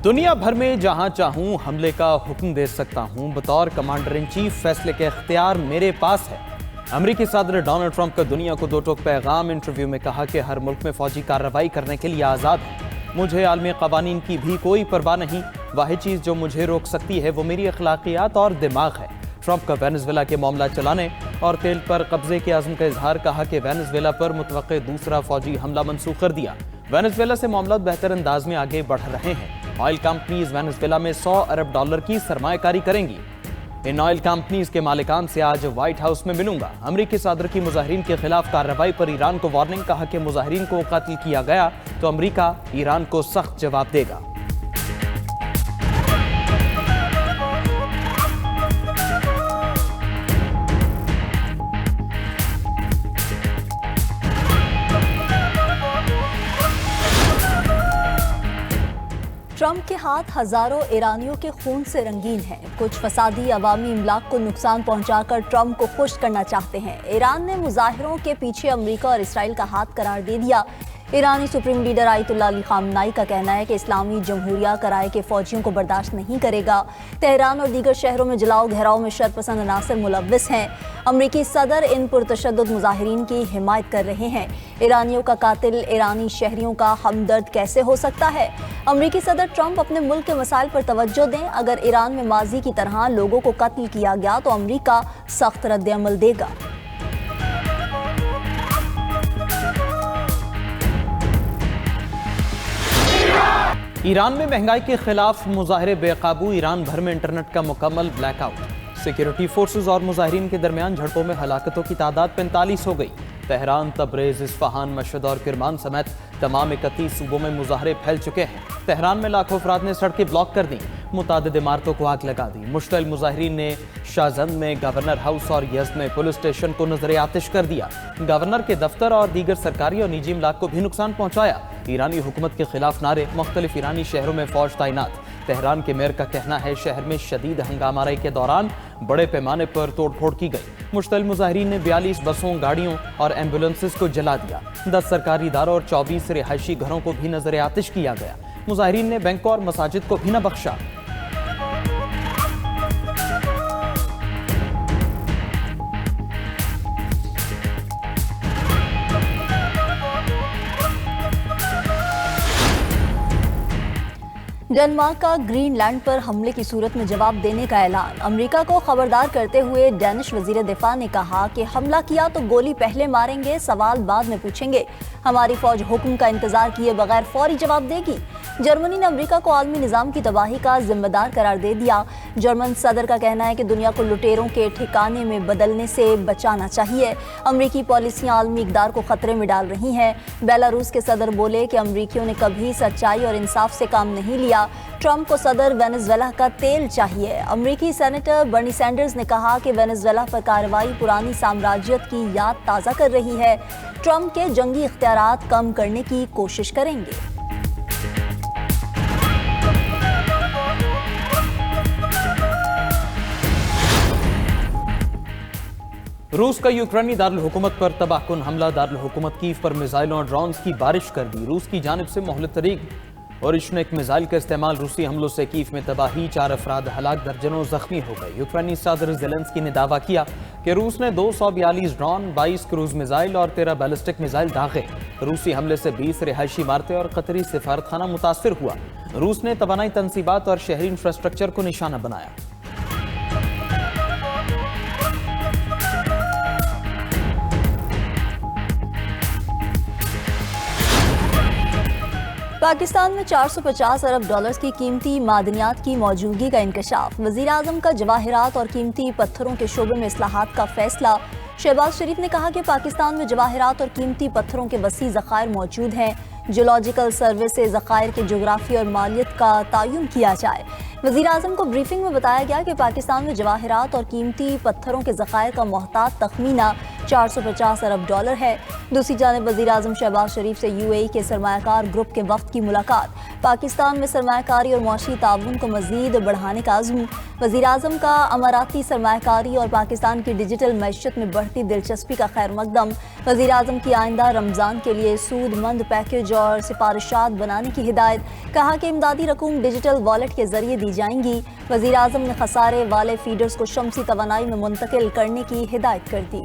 दुनिया भर में जहां चाहूं हमले का हुक्म दे सकता हूं। बतौर कमांडर इन चीफ फैसले के इख्तियार मेरे पास है। अमेरिकी सदर डोनाल्ड ट्रंप का दुनिया को दो टोक पैगाम। इंटरव्यू में कहा कि हर मुल्क में फौजी कार्रवाई करने के लिए आज़ाद है। मुझे आलमी कवानीन की भी कोई परवाह नहीं। वाहिद चीज़ जो मुझे रोक सकती है वो मेरी अखलाकियात और दिमाग है। ट्रंप का वेनेजुएला के मामला चलाने और तेल पर कब्जे के आज़म का इजहार। कहा कि वेनेजुएला पर मुतवक्के दूसरा फौजी हमला मंसूख कर दिया। वेनेजुएला से मामला बेहतर अंदाज में आगे बढ़ रहे हैं। ऑयल कंपनीज वेनेजुएला में $100 अरब की सरमायाकारी करेंगी। इन ऑयल कंपनीज के मालिकान से आज व्हाइट हाउस में मिलूंगा। अमेरिकी सदर की मुजाहिरीन के खिलाफ कार्रवाई पर ईरान को वार्निंग। कहा कि मुजाहिरीन को कत्ल किया गया तो अमेरिका ईरान को सख्त जवाब देगा। ट्रंप के हाथ हजारों ईरानियों के खून से रंगीन हैं। कुछ फसादी अवामी इमलाक को नुकसान पहुंचाकर ट्रंप को खुश करना चाहते हैं। ईरान ने मुजाहिरों के पीछे अमेरिका और इसराइल का हाथ करार दे दिया। ईरानी supreme leader Ayatollah Ali Khamenei का कहना है कि इस्लामी जमहूरिया कराए के फौजियों को बर्दाश्त नहीं करेगा। तेहरान और दीगर शहरों में जलाओ घेराव में शरपसंद अनासर मुलव्विस हैं। अमरीकी सदर इन पुरतशद्दुद मुजाहिरीन की हिमायत कर रहे हैं। ईरानियों का कातिल ईरानी शहरियों का हमदर्द कैसे हो सकता है? अमरीकी सदर ट्रंप अपने मुल्क के मसाइल पर तवज्जो दें। अगर ईरान में माजी की तरह लोगों को कत्ल किया गया तो अमरीका सख्त रद्द-ए-अमल देगा। ईरान में महंगाई के खिलाफ मुजाहरे बेकाबू। ईरान भर में इंटरनेट का मुकम्मल ब्लैकआउट। सिक्योरिटी फोर्सेज और मुजाहिरीन के दरमियान झड़पों में हलाकतों की तादाद 45 हो गई। तेहरान, तबरेज, इस्फहान, मशहद और किरमान समेत तमाम 31 सूबों में मुजाहरे फैल चुके हैं। तेहरान में लाखों अफराद ने सड़कें ब्लॉक कर दी। मुतादिद इमारतों को आग लगा दी। मुश्तइल मुजाहिरीन ने शाहजंद में गवर्नर हाउस और यज़्द में पुलिस स्टेशन को नजर आतिश कर दिया। गवर्नर के दफ्तर और दीगर सरकारी और निजी इमलाक को भी नुकसान पहुंचाया। ईरानी हुकूमत के खिलाफ नारे। मुख्तलिफ ईरानी शहरों में फौज तैनात। तेहरान के मेयर का कहना है शहर में शदीद हंगामाराई के दौरान बड़े पैमाने पर तोड़फोड़ की गई। मुश्तइल मुजाहिरीन ने 42 बसों, गाड़ियों और एम्बुलेंसेस को जला दिया। 10 सरकारी इदारों और 24 रिहायशी घरों को भी नजर आतिश किया गया। मुजाहिरीन ने बैंकों और मसाजिद को भी न बख्शा। डेनमार्क का ग्रीनलैंड पर हमले की सूरत में जवाब देने का ऐलान। अमेरिका को खबरदार करते हुए डेनिश वजीर दिफा ने कहा कि हमला किया तो गोली पहले मारेंगे, सवाल बाद में पूछेंगे। हमारी फौज हुक्म का इंतजार किए बगैर फौरी जवाब देगी। जर्मनी ने अमेरिका को आलमी निज़ाम की तबाही का जिम्मेदार करार दे दिया। जर्मन सदर का कहना है कि दुनिया को लुटेरों के ठिकाने में बदलने से बचाना चाहिए। अमेरिकी पॉलिसियां आलमी इक़दार को खतरे में डाल रही हैं। बेलारूस के सदर बोले कि अमेरिकियों ने कभी सच्चाई और इंसाफ से काम नहीं लिया। ट्रंप को सदर वेनेजुएला का तेल चाहिए। अमेरिकी सेनेटर बर्नी सैंडर्स ने कहा कि वेनेजुएला पर कार्रवाई पुरानी साम्राज्यत की याद ताज़ा कर रही है। ट्रंप के जंगी इख्तियारात कम करने की कोशिश करेंगे। रूस का यूक्रेनी दारुल हुकूमत पर तबाहकुन हमला। दारुल हुकूमत कीव पर मिसाइलों और ड्रोन्स की बारिश कर दी। रूस की जानिब से मोहलत तरीक और इश्नेक मिसाइल का इस्तेमाल। रूसी हमलों से कीव में तबाही, 4 अफराद हलाक, दर्जनों जख्मी हो गए। यूक्रेनी सदर ज़ेलेंस्की ने दावा किया कि रूस ने 242 ड्रोन, 22 क्रूज मिसाइल और 13 बैलिस्टिक मिसाइल दागे। रूसी हमले से 20 रिहायशी इमारतें और कतरी सिफारतखाना मुतासर हुआ। रूस ने तवानाई तनसीबात और शहरी इंफ्रास्ट्रक्चर को निशाना बनाया। पाकिस्तान में $450 अरब की कीमती मादनियात की मौजूदगी का इंकशाफ। वज़ीर आज़म का जवाहिरात और कीमती पत्थरों के शोबे में इस्लाहात का फैसला। शहबाज शरीफ ने कहा कि पाकिस्तान में जवाहिरात और कीमती पत्थरों के वसी ज़खायर मौजूद हैं। जियोलॉजिकल सर्वे से ज़खायर के जोग्राफी और मालियत का तयन किया जाए। وزیر اعظم کو بریفنگ میں بتایا گیا کہ پاکستان میں جواہرات اور قیمتی پتھروں کے ذخائر کا محتاط تخمینہ 450 ارب ڈالر ہے۔ دوسری جانب وزیر اعظم شہباز شریف سے UAE کے سرمایہ کار گروپ کے وفد کی ملاقات، پاکستان میں سرمایہ کاری اور معاشی تعاون کو مزید بڑھانے کا عزم۔ وزیر اعظم کا اماراتی سرمایہ کاری اور پاکستان کی ڈیجیٹل معیشت میں بڑھتی دلچسپی کا خیر مقدم۔ وزیر اعظم کی آئندہ رمضان کے لیے سود مند پیکج اور سفارشات بنانے کی ہدایت، کہا کہ امدادی رقوم ڈیجیٹل والیٹ کے ذریعے دی جائیں گی۔ وزیر اعظم نے خسارے والے فیڈرز کو شمسی توانائی میں منتقل کرنے کی ہدایت کر دی۔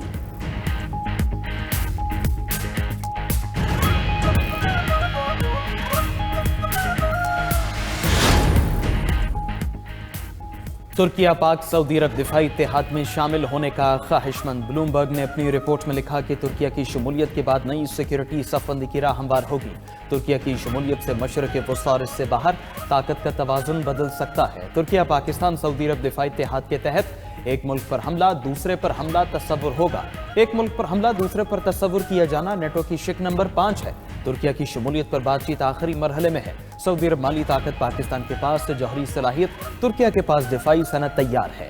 ترکیہ پاک سعودی عرب دفاعی اتحاد میں شامل ہونے کا خواہش مند۔ بلومبرگ نے اپنی رپورٹ میں لکھا کہ ترکیہ کی شمولیت کے بعد نئی سیکیورٹی صف بندی کی راہ ہموار ہوگی۔ ترکیہ کی شمولیت سے مشرق وسطی اور اس سے باہر طاقت کا توازن بدل سکتا ہے۔ ترکیہ پاکستان سعودی عرب دفاعی اتحاد کے تحت ایک ملک پر حملہ دوسرے پر حملہ تصور ہوگا۔ ایک ملک پر حملہ دوسرے پر تصور کیا جانا نیٹو کی شک نمبر 5 ہے۔ ترکیہ کی شمولیت پر بات چیت آخری مرحلے میں ہے۔ سعودی عرب مالی طاقت، پاکستان کے پاس جوہری صلاحیت، ترکیہ کے پاس دفاعی صنعت تیار ہے۔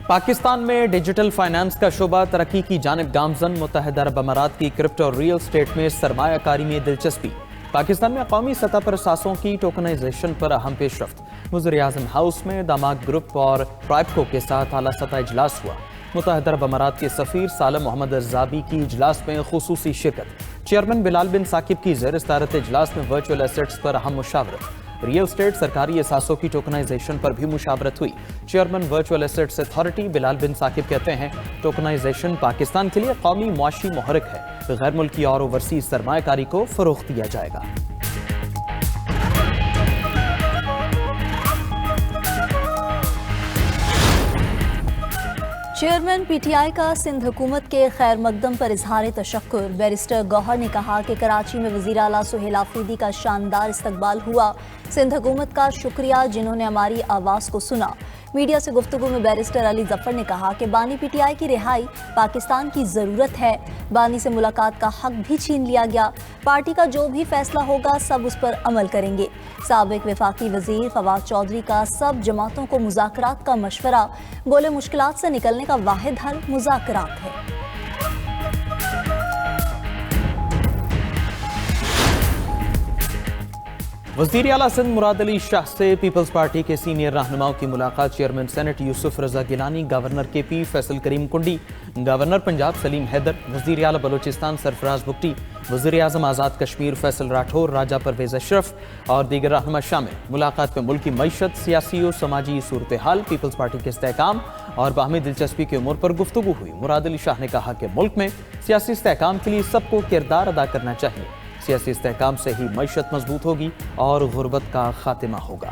پاکستان میں ڈیجیٹل فائنانس کا شعبہ ترقی کی جانب گامزن۔ متحدہ عرب امارات کی کرپٹو اور ریل اسٹیٹ میں سرمایہ کاری میں دلچسپی۔ پاکستان میں قومی سطح پر اثاثوں کی ٹوکنائزیشن پر اہم پیش رفت۔ وزیر اعظم ہاؤس میں داماد گروپ اور ٹرائبکو کے ساتھ اعلیٰ سطح اجلاس ہوا۔ متحدہ عرب امارات کے سفیر سالم محمد الزابی کی اجلاس میں خصوصی شرکت۔ چیئرمین بلال بن ثاقب کی زیر صدارت اجلاس میں ورچوئل ایسٹس پر اہم مشاورت۔ ریل اسٹیٹ سرکاری اثاثوں کی ٹوکنائزیشن پر بھی مشاورت ہوئی۔ چیئرمین ورچوئل ایسٹس اتھارٹی بلال بن ثاقب کہتے ہیں ٹوکنائزیشن پاکستان کے لیے قومی معاشی محرک ہے۔ غیر ملکی اور اوورسیز سرمایہ کاری کو فروغ دیا جائے گا۔ چیئرمین پی ٹی آئی کا سندھ حکومت کے خیر مقدم پر اظہار تشکر۔ بیرسٹر گوہر نے کہا کہ کراچی میں وزیر اعلیٰ سہیل آفریدی کا شاندار استقبال ہوا۔ سندھ حکومت کا شکریہ جنہوں نے ہماری آواز کو سنا۔ میڈیا سے گفتگو میں بیرسٹر علی ظفر نے کہا کہ بانی پی ٹی آئی کی رہائی پاکستان کی ضرورت ہے۔ بانی سے ملاقات کا حق بھی چھین لیا گیا۔ پارٹی کا جو بھی فیصلہ ہوگا سب اس پر عمل کریں گے۔ سابق وفاقی وزیر فواد چودھری کا سب جماعتوں کو مذاکرات کا مشورہ، بولے مشکلات سے نکلنے کا واحد حل مذاکرات ہے۔ وزیر اعلیٰ سندھ مراد علی شاہ سے پیپلز پارٹی کے سینئر رہنماؤں کی ملاقات۔ چیئرمین سینٹ یوسف رضا گیلانی، گورنر کے پی فیصل کریم کنڈی، گورنر پنجاب سلیم حیدر، وزیر اعلیٰ بلوچستان سرفراز بگٹی، وزیر اعظم آزاد کشمیر فیصل راٹھور، راجہ پرویز اشرف اور دیگر رہنما شامل۔ ملاقات میں ملکی معیشت، سیاسی و سماجی صورتحال، پیپلز پارٹی کے استحکام اور باہمی دلچسپی کے امور پر گفتگو ہوئی۔ مراد علی شاہ نے کہا کہ ملک میں سیاسی استحکام کے لیے سب کو کردار ادا کرنا چاہیے۔ سیاسی استحکام سے ہی معیشت مضبوط ہوگی اور غربت کا خاتمہ ہوگا۔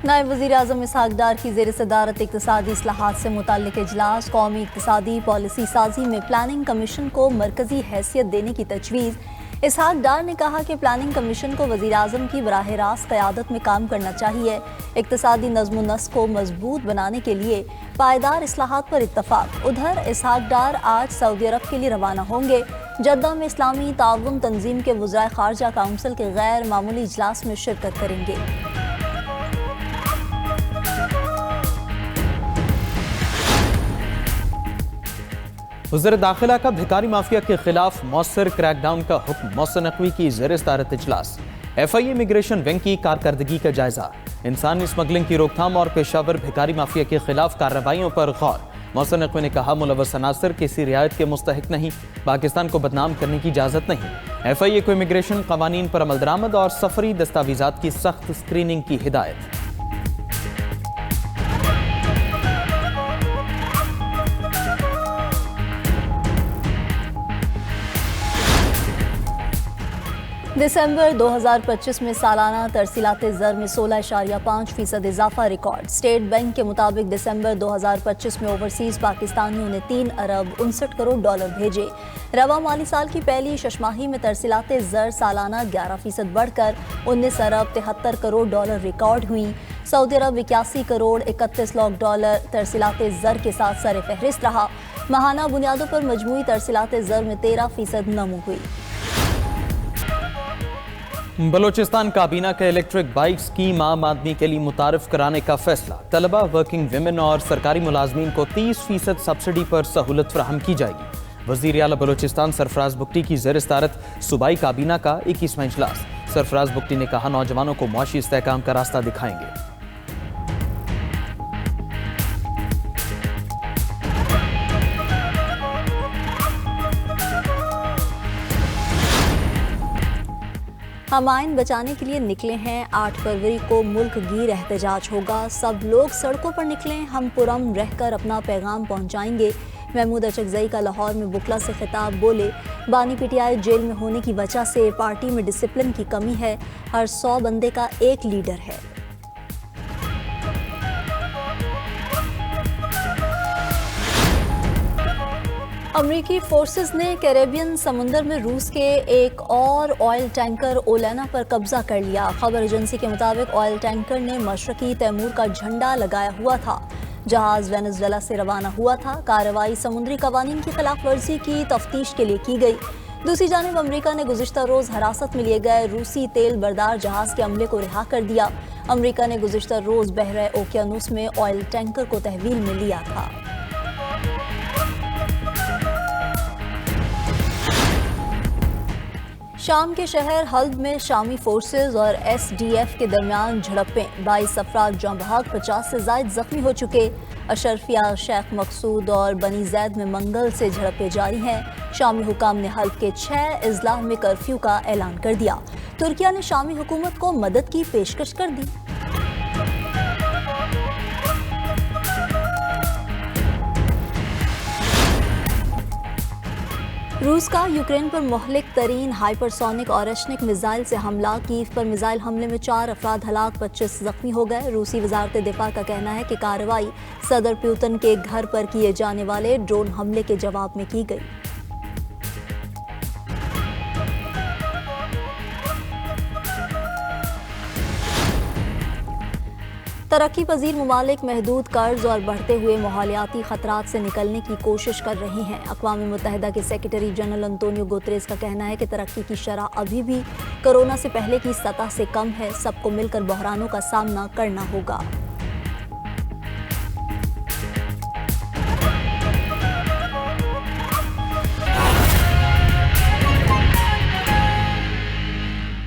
نائب وزیر اعظم اسحاق ڈار کی زیر صدارت اقتصادی اصلاحات سے متعلق اجلاس۔ قومی اقتصادی پالیسی سازی میں پلاننگ کمیشن کو مرکزی حیثیت دینے کی تجویز۔ اسحاق ڈار نے کہا کہ پلاننگ کمیشن کو وزیر اعظم کی براہ راست قیادت میں کام کرنا چاہیے۔ اقتصادی نظم و نسق کو مضبوط بنانے کے لیے پائیدار اصلاحات پر اتفاق۔ ادھر اسحاق ڈار آج سعودی عرب کے لیے روانہ ہوں گے۔ جدہ میں اسلامی تعاون تنظیم کے وزرائے خارجہ کونسل کے غیر معمولی اجلاس میں شرکت کریں گے۔ وزیر داخلہ کا بھکاری مافیا کے خلاف مؤثر کریک ڈاؤن کا حکم۔ محسن نقوی کی زیر صدارت اجلاس۔ ایف آئی امیگریشن ونگ کی کارکردگی کا جائزہ۔ انسانی اسمگلنگ کی روک تھام اور پیشہ ور بھکاری مافیا کے خلاف کارروائیوں پر غور۔ محسن نقوی نے کہا ملوث عناصر کسی رعایت کے مستحق نہیں، پاکستان کو بدنام کرنے کی اجازت نہیں۔ ایف آئی اے کو امیگریشن قوانین پر عمل درآمد اور سفری دستاویزات کی سخت اسکریننگ کی ہدایت۔ دسمبر 2025 میں سالانہ ترسیلات زر میں 16.5% اضافہ ریکارڈ۔ اسٹیٹ بینک کے مطابق دسمبر 2025 میں اوورسیز پاکستانیوں نے 3 ارب 59 کروڑ ڈالر بھیجے۔ رواں مالی سال کی پہلی ششماہی میں ترسیلات زر سالانہ 11% بڑھ کر 19 ارب 73 کروڑ ڈالر ریکارڈ ہوئیں۔ सऊदी अरब 81 करोड़ 31 लाख डॉलर तरसीलात ज़र के साथ सर फहरिस्त रहा। माहाना बुनियादों पर मजमूई तरसीलात ज़र में 13% नमू हुई। बलोचिस्तान काबीना का इलेक्ट्रिक बाइक स्कीम आम आदमी के लिए मुतारिफ कराने का फैसला। तलबा, वर्किंग विमेन और सरकारी मुलाजमीन को 30% सब्सिडी पर सहूलत फराहम की जाएगी। वज़ीर आला बलोचिस्तान सरफराज बुगटी की ज़ेर सदारत सूबाई काबीना का 21वां इजलास। सरफराज बुगटी ने कहा, नौजवानों को मुआशी इस्तेहकाम का रास्ता दिखाएंगे। हम आइन बचाने के लिए निकले हैं। 8 फरवरी को मुल्क गिर एहतजाज होगा। सब लोग सड़कों पर निकलें, हम पुरअमन रहकर अपना पैगाम पहुंचाएंगे। महमूद अचकजई का लाहौर में बुकला से खिताब। बोले, बानी पीटीआई जेल में होने की वजह से पार्टी में डिसिप्लिन की कमी है। हर 100 बंदे का एक लीडर है। अमरीकी फोर्सेस ने कैरेबियन समुंदर में रूस के एक और ऑयल टैंकर ओलेना पर कब्जा कर लिया। खबर एजेंसी के मुताबिक ऑयल टैंकर ने मशरकी तैमूर का झंडा लगाया हुआ था। जहाज वेनेजुएला से रवाना हुआ था। कार्रवाई समुद्री कवानीन की खिलाफ वर्जी की तफ्तीश के लिए की गई। दूसरी जानिब अमरीका ने गुज़िश्ता रोज़ हिरासत में लिए गए रूसी तेल बरदार जहाज के अमले को रिहा कर दिया। अमरीका ने गुज़िश्ता रोज़ बहरे ओकियानूस में ऑयल टैंकर को तहवील में लिया था। शाम के शहर हल्ब में शामी फोर्सेज और एसडीएफ के दरमियान झड़पें। 22 अफराद जाँ बहक, 50 से ज़ायद जख्मी हो चुके। अशरफिया, शेख मकसूद और बनी जैद में मंगल से झड़पें जारी हैं। शामी हुकाम ने हल्ब के 6 अजलाह में कर्फ्यू का ऐलान कर दिया। तुर्किया ने शामी हुकूमत को मदद की पेशकश कर दी। रूस का यूक्रेन पर मुहलिक तरीन हाइपरसोनिक ऑरेशनिक मिसाइल से हमला। कीव पर मिसाइल हमले में 4 अफराद हलाक, 25 जख्मी हो गए। रूसी वजारत दिफा का कहना है कि कार्रवाई सदर प्यूतन के घर पर किए जाने वाले ड्रोन हमले के जवाब में की गई। तरक्की पजीर ममालिक महदूद कर्ज और बढ़ते हुए माहौलियाती खतरात से निकलने की कोशिश कर रही हैं। अक़वाम मुत्तहिदा के सेक्रेटरी जनरल अंतोनियो गुतरेस का कहना है कि तरक्की की शरह अभी भी कोरोना से पहले की सतह से कम है। सबको मिलकर बहरानों का सामना करना होगा।